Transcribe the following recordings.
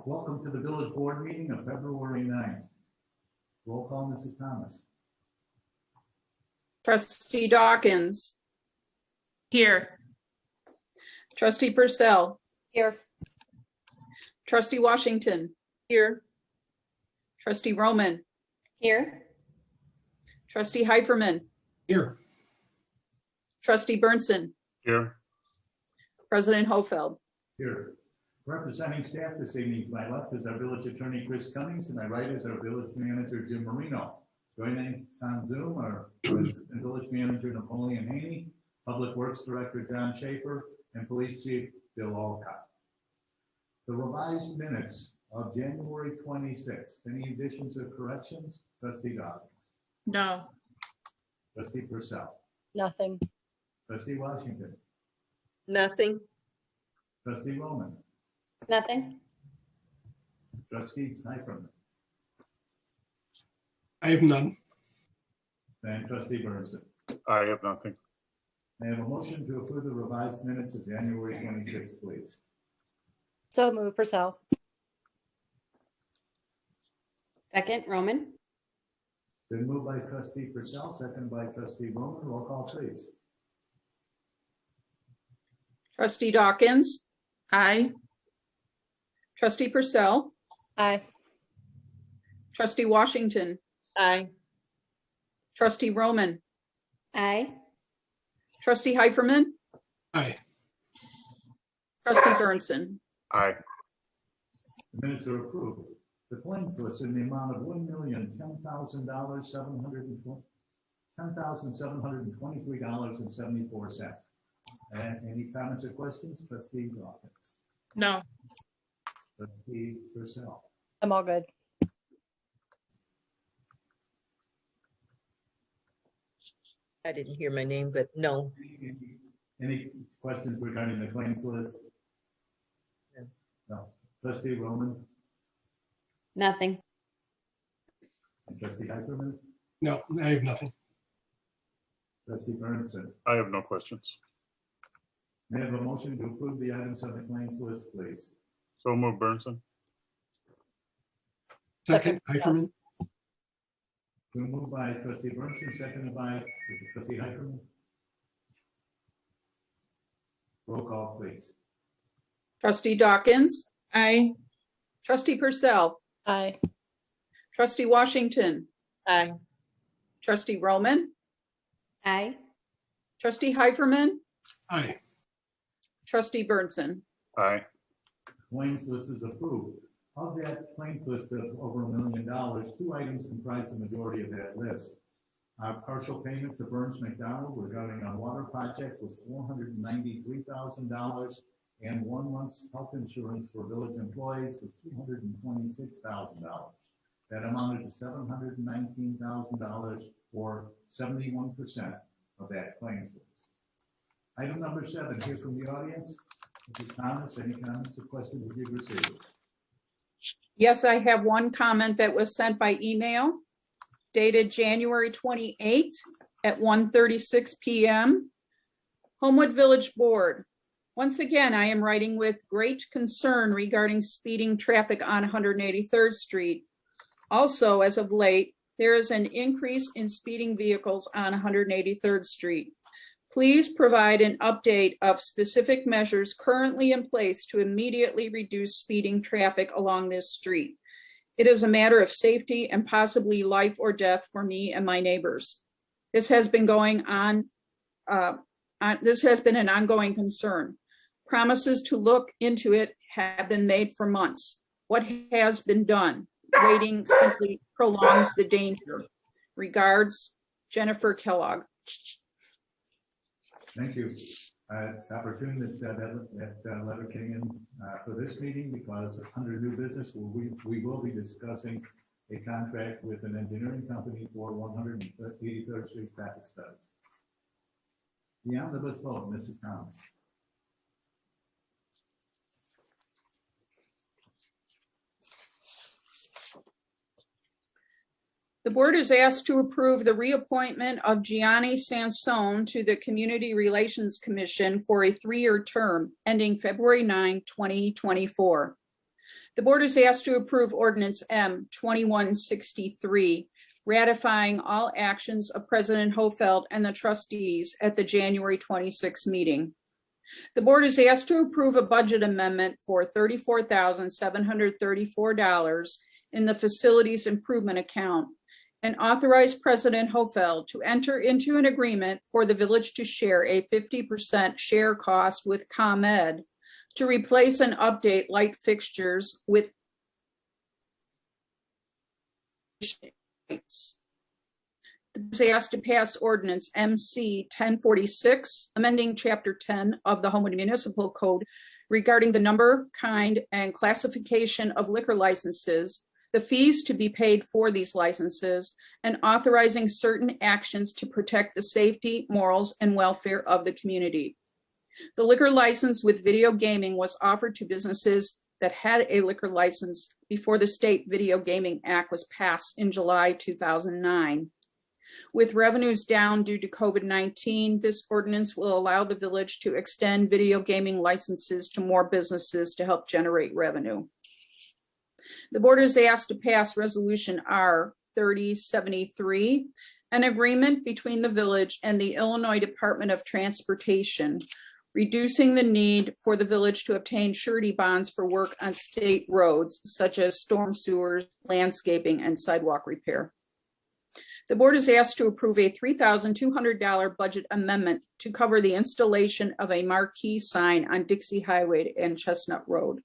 Welcome to the village board meeting of February 9th. Roll call, Mrs. Thomas. Trustee Dawkins, Here. trustee Purcell, Here. trustee Washington, Here. trustee Roman, Here. trustee Heiferman, Here. trustee Burnson, Here. President Hofeld. Here. Representing staff this evening, to my left is our village attorney, Chris Cummings, to my right is our village manager, Jim Marino. Joining us on Zoom are assistant village manager Napoleon Haney, public works director John Schaefer, and police chief Bill Alcott. The revised minutes of January 26th. Any additions or corrections? Trustee Dawkins, No. trustee Purcell, Nothing. trustee Washington, Nothing. trustee Roman, Nothing. trustee Heiferman, I have none. and trustee Burnson. I have nothing. May I have a motion to approve the revised minutes of January 26th, please? So move Purcell. Second, Roman. Been moved by trustee Purcell, second by trustee Roman. Roll call, please. Trustee Dawkins, Aye. trustee Purcell, Aye. trustee Washington, Aye. trustee Roman, Aye. trustee Heiferman, Aye. trustee trustee Burnson. Aye. The minutes are approved. The claims list in the amount of $1,010,000, $10,723.74. And any comments or questions? Trustee Dawkins, No. trustee Purcell, I'm all good. I didn't hear my name, but no. any questions regarding the claims list? No. Trustee Roman Nothing. and trustee Heiferman, No, I have nothing. trustee Burnson. I have no questions. May I have a motion to approve the items on the claims list, please? So move Burnson. Second, Heiferman. Been moved by trustee Burnson, seconded by trustee Heiferman. Roll call, please. Trustee Dawkins, Aye. trustee Purcell, Aye. trustee Washington, Aye. trustee Roman, Aye. trustee Heiferman, Aye. trustee Burnson. Aye. Claims list is approved. Of that claims list of over $1 million, 2 items comprise the majority of that list. Our partial payment to Burns McDonald regarding our water project was $493,000, and 1 month's health insurance for village employees was $226,000. That amounted to $719,000, or 71% of that claims list. Item number 7, here from the audience. Mrs. Thomas, any comments or questions that you've received? Yes, I have one comment that was sent by email dated January 28th at 1:36 p.m. Homewood Village Board. Once again, I am writing with great concern regarding speeding traffic on 183rd Street. Also, as of late, there is an increase in speeding vehicles on 183rd Street. Please provide an update of specific measures currently in place to immediately reduce speeding traffic along this street. It is a matter of safety and possibly life or death for me and my neighbors. This has been going on. This has been an ongoing concern. Promises to look into it have been made for months. What has been done? Waiting simply prolongs the danger. Regards, Jennifer Kellogg. Thank you. It's opportune that letter came in for this meeting, because under new business, we will be discussing a contract with an engineering company for 183rd Street traffic studies. The omnibus vote, Mrs. Thomas. The board is asked to approve the reappointment of Gianni Sansone to the Community Relations Commission for a 3-year term ending February 9, 2024. The board is asked to approve ordinance M 2163, ratifying all actions of President Hofeld and the trustees at the January 26 meeting. The board is asked to approve a budget amendment for $34,734 in the facilities improvement account and authorize President Hofeld to enter into an agreement for the village to share a 50% share cost with ComEd to replace and update light fixtures with lights. The board is asked to pass ordinance MC 1046, amending Chapter 10 of the Homewood Municipal Code regarding the number, kind, and classification of liquor licenses, the fees to be paid for these licenses, and authorizing certain actions to protect the safety, morals, and welfare of the community. The liquor license with video gaming was offered to businesses that had a liquor license before the State Video Gaming Act was passed in July 2009. With revenues down due to COVID-19, this ordinance will allow the village to extend video gaming licenses to more businesses to help generate revenue. The board is asked to pass Resolution R 3073, an agreement between the village and the Illinois Department of Transportation, reducing the need for the village to obtain surety bonds for work on state roads, such as storm sewers, landscaping, and sidewalk repair. The board is asked to approve a $3,200 budget amendment to cover the installation of a marquee sign on Dixie Highway and Chestnut Road.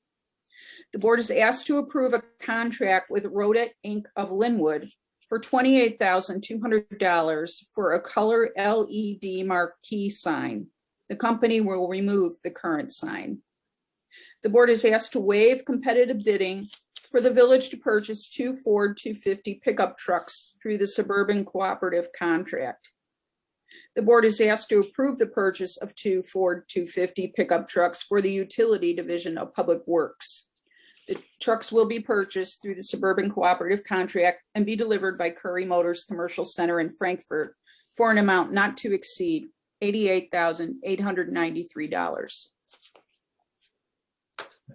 The board is asked to approve a contract with Rodit Inc. of Linwood for $28,200 for a color LED marquee sign. The company will remove the current sign. The board is asked to waive competitive bidding for the village to purchase 2 Ford 250 pickup trucks through the Suburban Cooperative Contract. The board is asked to approve the purchase of 2 Ford 250 pickup trucks for the Utility Division of Public Works. The trucks will be purchased through the Suburban Cooperative Contract and be delivered by Curry Motors Commercial Center in Frankfurt for an amount not to exceed $88,893.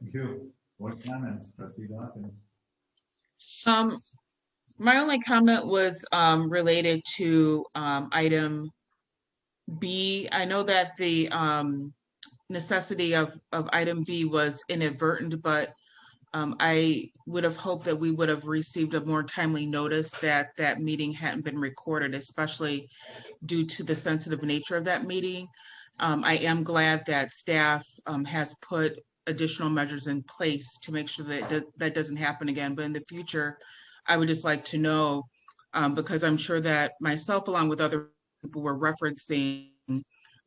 Thank you. What comments, trustee Dawkins? My only comment was related to item B. I know that the necessity of item B was inadvertent, but I would have hoped that we would have received a more timely notice that that meeting hadn't been recorded, especially due to the sensitive nature of that meeting. I am glad that staff has put additional measures in place to make sure that that doesn't happen again. But in the future, I would just like to know, because I'm sure that myself, along with other people, were referencing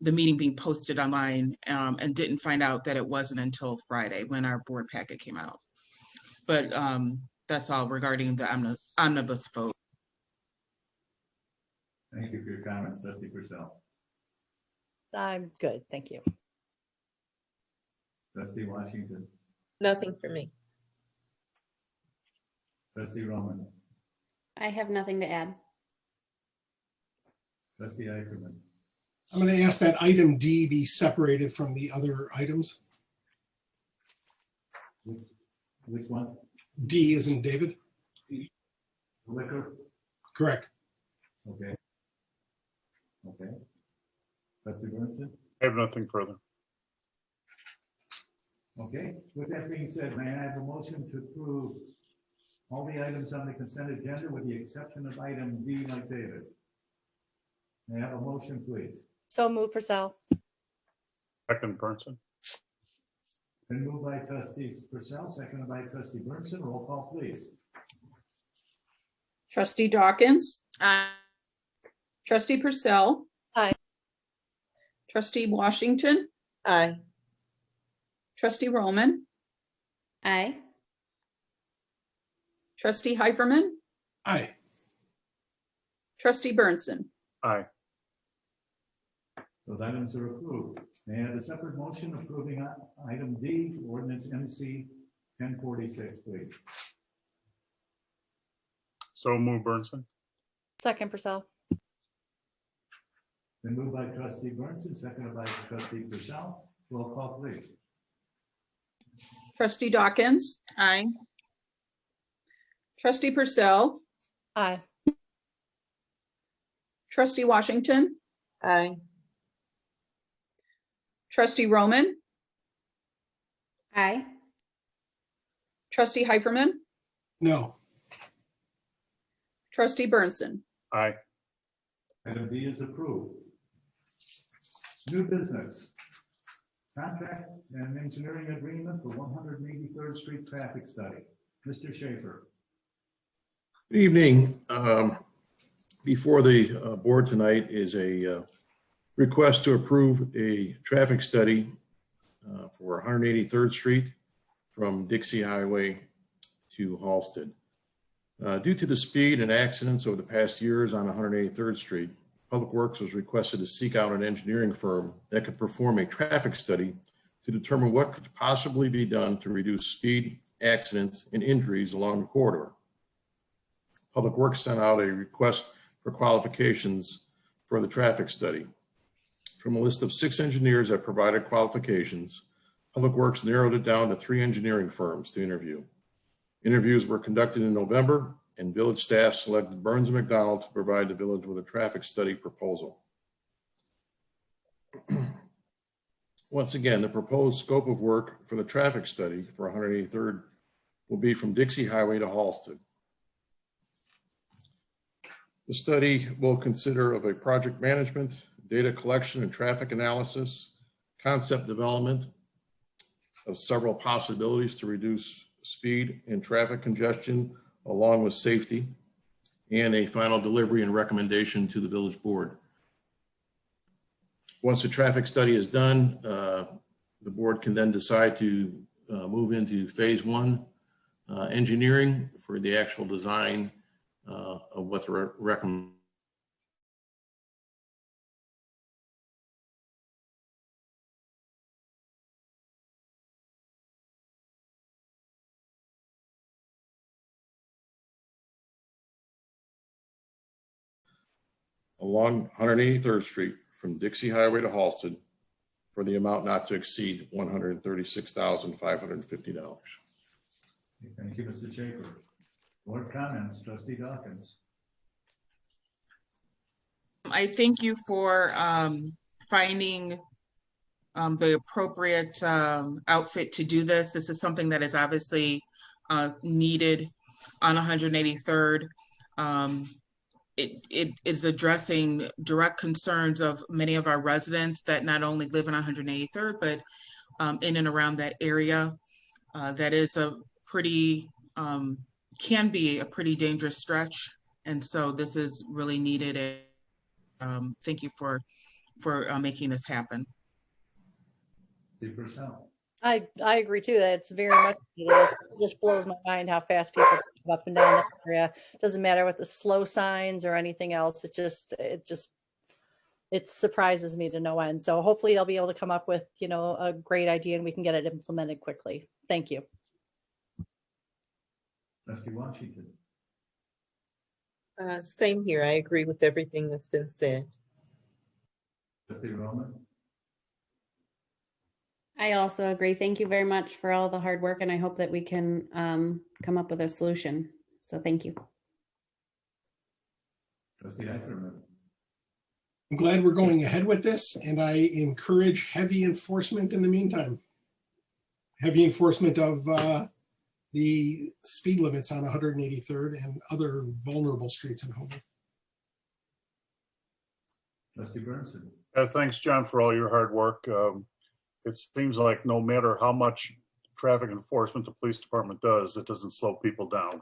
the meeting being posted online and didn't find out that it wasn't until Friday when our board packet came out. But that's all regarding the omnibus vote. Thank you for your comments, trustee Purcell. I'm good, thank you. Trustee Washington, Nothing for me. trustee Roman, I have nothing to add. trustee Eichelman. I'm going to ask that item D be separated from the other items. Which one? D is in David. Liquor? Correct. Okay. Okay. Trustee Burnson? I have nothing further. Okay, with that being said, may I have a motion to approve all the items on the consent agenda with the exception of item D like David? May I have a motion, please? So move Purcell. Second, Burnson. Been moved by trustee Purcell, seconded by trustee Burnson. Roll call, please. Trustee Dawkins, Aye. trustee Purcell. Aye. Trustee Washington, Aye. trustee Roman, Aye. trustee Heiferman, Aye. trustee Burnson. Aye. Those items are approved. May I have a separate motion approving item D, ordinance MC 1046, please? So move, Burnson. Second Purcell. Been moved by trustee Burnson, seconded by trustee Purcell. Roll call, please. Trustee Dawkins, Aye. Trustee Purcell, Aye. trustee Washington, Aye. trustee Roman, Aye. trustee Heiferman, No. trustee Burnson. Aye. Item D is approved. New business. Contract and engineering agreement for 183rd Street traffic study. Mr. Schaefer. Good evening. Before the board tonight is a request to approve a traffic study for 183rd Street from Dixie Highway to Halsted. Due to the speed and accidents over the past years on 183rd Street, Public Works was requested to seek out an engineering firm that could perform a traffic study to determine what could possibly be done to reduce speed, accidents, and injuries along the corridor. Public Works sent out a request for qualifications for the traffic study. From a list of 6 engineers that provided qualifications, Public Works narrowed it down to 3 engineering firms to interview. Interviews were conducted in November, and village staff selected Burns & McDonnell to provide the village with a traffic study proposal. Once again, the proposed scope of work for the traffic study for 183rd will be from Dixie Highway to Halsted. The study will consider of a project management, data collection and traffic analysis, concept development of several possibilities to reduce speed and traffic congestion along with safety, and a final delivery and recommendation to the village board. Once the traffic study is done, the board can then decide to move into phase 1 engineering for the actual design of what the recommend. Along 183rd Street from Dixie Highway to Halsted for the amount not to exceed $136,550. Thank you, Mr. Schaefer. Board comments, trustee Dawkins. I thank you for finding the appropriate outfit to do this. This is something that is obviously needed on 183rd. It is addressing direct concerns of many of our residents that not only live in 183rd, but in and around that area. That is a pretty, can be a pretty dangerous stretch. And so this is really needed. Thank you for making this happen. Steve Purcell. I agree too. That it's very much needed. It just blows my mind how fast people come up and down that area. Doesn't matter with the slow signs or anything else. It surprises me to no end. So hopefully they'll be able to come up with, a great idea and we can get it implemented quickly. Thank you. Trustee Washington. Same here. I agree with everything that's been said. Trustee Roman. I also agree. Thank you very much for all the hard work, and I hope that we can come up with a solution. So thank you. Trustee Heiferman. I'm glad we're going ahead with this, and I encourage heavy enforcement in the meantime. Heavy enforcement of the speed limits on 183rd and other vulnerable streets in Hoboken. Trustee Burnson. Thanks, John, for all your hard work. It seems like no matter how much traffic enforcement the police department does, it doesn't slow people down.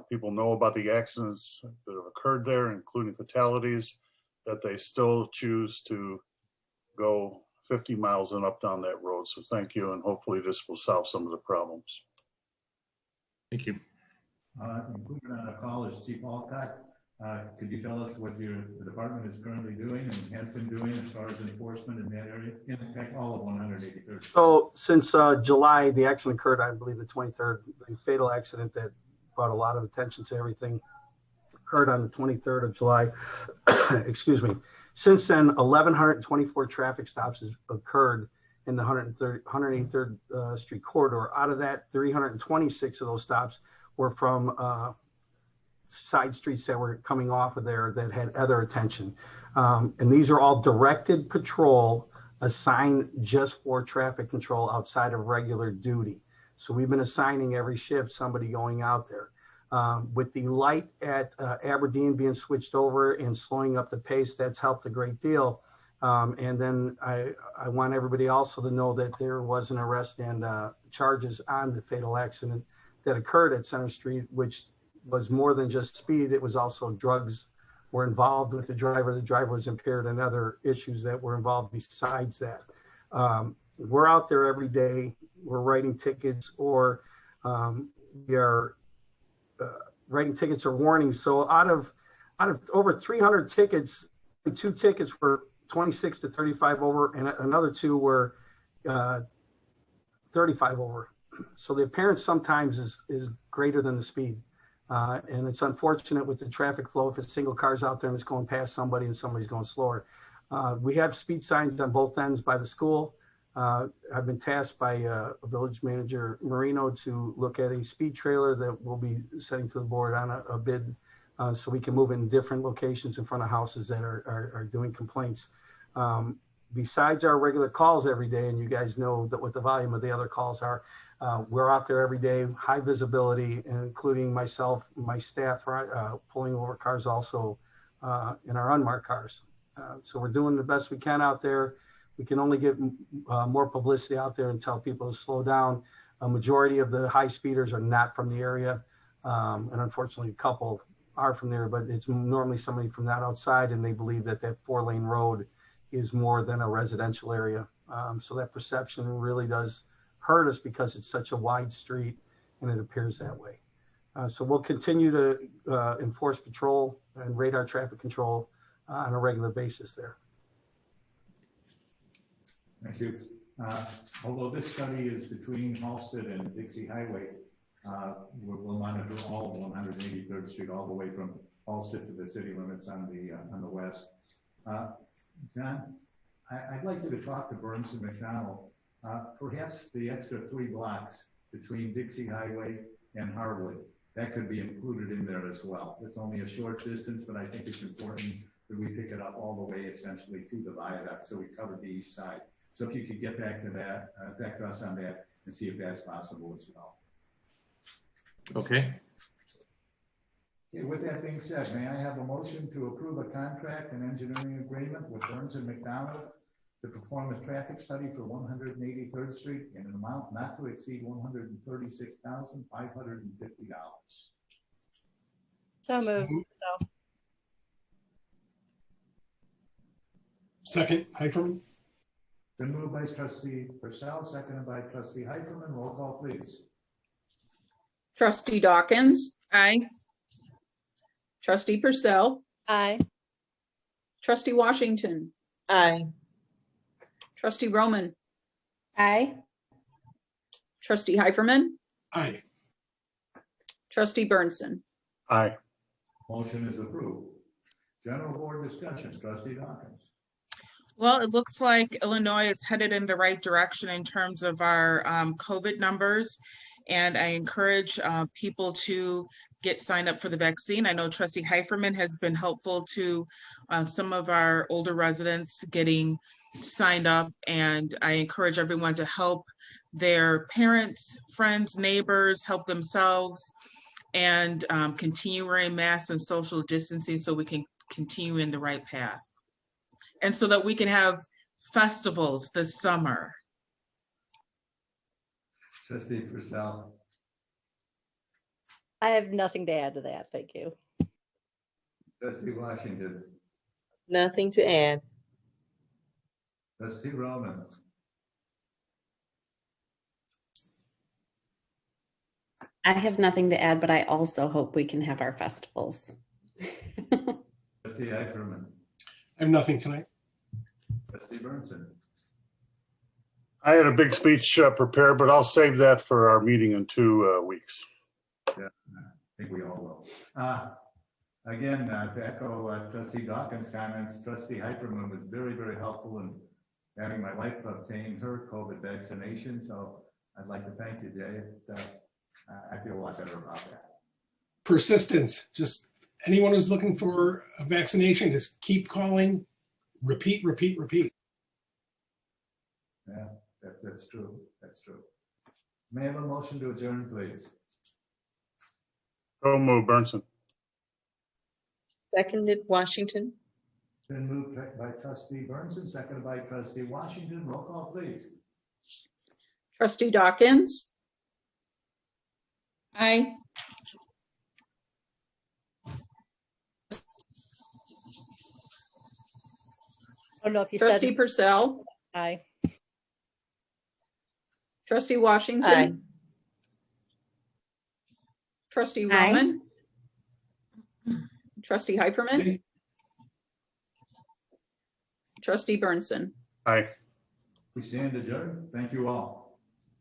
People know about the accidents that have occurred there, including fatalities, that they still choose to go 50 miles and up down that road. So thank you, and hopefully this will solve some of the problems. Thank you. Included on the call is Chief Alcott. Could you tell us what the department is currently doing and has been doing as far as enforcement in that area, in fact, all of 183rd? So since July, the accident occurred, I believe the 23rd, the fatal accident that brought a lot of attention to everything occurred on the 23rd of July. Excuse me. Since then, 1,124 traffic stops has occurred in the 183rd Street corridor. Out of that, 326 of those stops were from side streets that were coming off of there that had other attention. And these are all directed patrol assigned just for traffic control outside of regular duty. So we've been assigning every shift somebody going out there. With the light at Aberdeen being switched over and slowing up the pace, that's helped a great deal. And then I want everybody also to know that there was an arrest and charges on the fatal accident that occurred at Center Street, which was more than just speed. It was also drugs were involved with the driver. The driver was impaired and other issues that were involved besides that. We're out there every day. We're writing tickets or we are writing tickets or warnings. So out of over 300 tickets, 2 tickets were 26 to 35 over and another 2 were 35 over. So the appearance sometimes is greater than the speed. And it's unfortunate with the traffic flow if a single car's out there and it's going past somebody and somebody's going slower. We have speed signs on both ends by the school. I've been tasked by Village Manager Marino to look at a speed trailer that we'll be setting to the board on a bid so we can move in different locations in front of houses that are doing complaints. Besides our regular calls every day, and you guys know that what the volume of the other calls are, we're out there every day, high visibility, including myself, my staff, pulling over cars also in our unmarked cars. So we're doing the best we can out there. We can only get more publicity out there and tell people to slow down. A majority of the high speeders are not from the area. And unfortunately, a couple are from there, but it's normally somebody from that outside, and they believe that that 4-lane road is more than a residential area. So that perception really does hurt us because it's such a wide street and it appears that way. So we'll continue to enforce patrol and radar traffic control on a regular basis there. Thank you. Although this study is between Halsted and Dixie Highway, we'll monitor all of 183rd Street all the way from Halsted to the city limits on the west. John, I'd like you to talk to Burns and McDonald. Perhaps the extra 3 blocks between Dixie Highway and Harwood, that could be included in there as well. It's only a short distance, but I think it's important that we pick it up all the way essentially to the viaduct so we cover the east side. So if you could get back to that, back to us on that and see if that's possible as well. Okay. Okay, with that being said, may I have a motion to approve a contract and engineering agreement with Burns and McDonald to perform a traffic study for 183rd Street in an amount not to exceed $136,550. So moved. Second, Heiferman. Been moved by Trustee Purcell, seconded by Trustee Heiferman. Roll call, please. Trustee Dawkins, Aye. Trustee Purcell, Aye. Trustee Washington, Aye. Trustee Roman, Aye. Trustee Heiferman, Aye. Trustee Burnson. Aye. Motion is approved. General board discussion, Trustee Dawkins. Well, it looks like Illinois is headed in the right direction in terms of our COVID numbers. And I encourage people to get signed up for the vaccine. I know Trustee Heiferman has been helpful to some of our older residents getting signed up. And I encourage everyone to help their parents, friends, neighbors, help themselves, and continue wearing masks and social distancing so we can continue in the right path. And so that we can have festivals this summer. Trustee Purcell. I have nothing to add to that. Thank you. Trustee Washington. Nothing to add. Trustee Roman. I have nothing to add, but I also hope we can have our festivals. Trustee Heiferman. I have nothing tonight. Trustee Burnson. I had a big speech prepared, but I'll save that for our meeting in 2 weeks. Yeah, I think we all will. Again, to echo Trustee Dawkins' comments, Trustee Heiferman was very, very helpful in having my wife obtain her COVID vaccination. So I'd like to thank you, Jay. I feel a lot better about that. persistence. Just anyone who's looking for a vaccination, just keep calling, repeat, repeat, repeat. Yeah, that's true. That's true. May I have a motion to adjourn, please? So move, Burnson. Seconded, Washington. Been moved by trustee Burns and seconded by trustee Washington. Roll call, please. Trustee Dawkins, Aye. I don't know if you trustee said Purcell, aye. trustee Washington, trustee Aye. Roman, trustee Heiferman, trustee Burnson. Aye. We stand adjourned. Thank you all.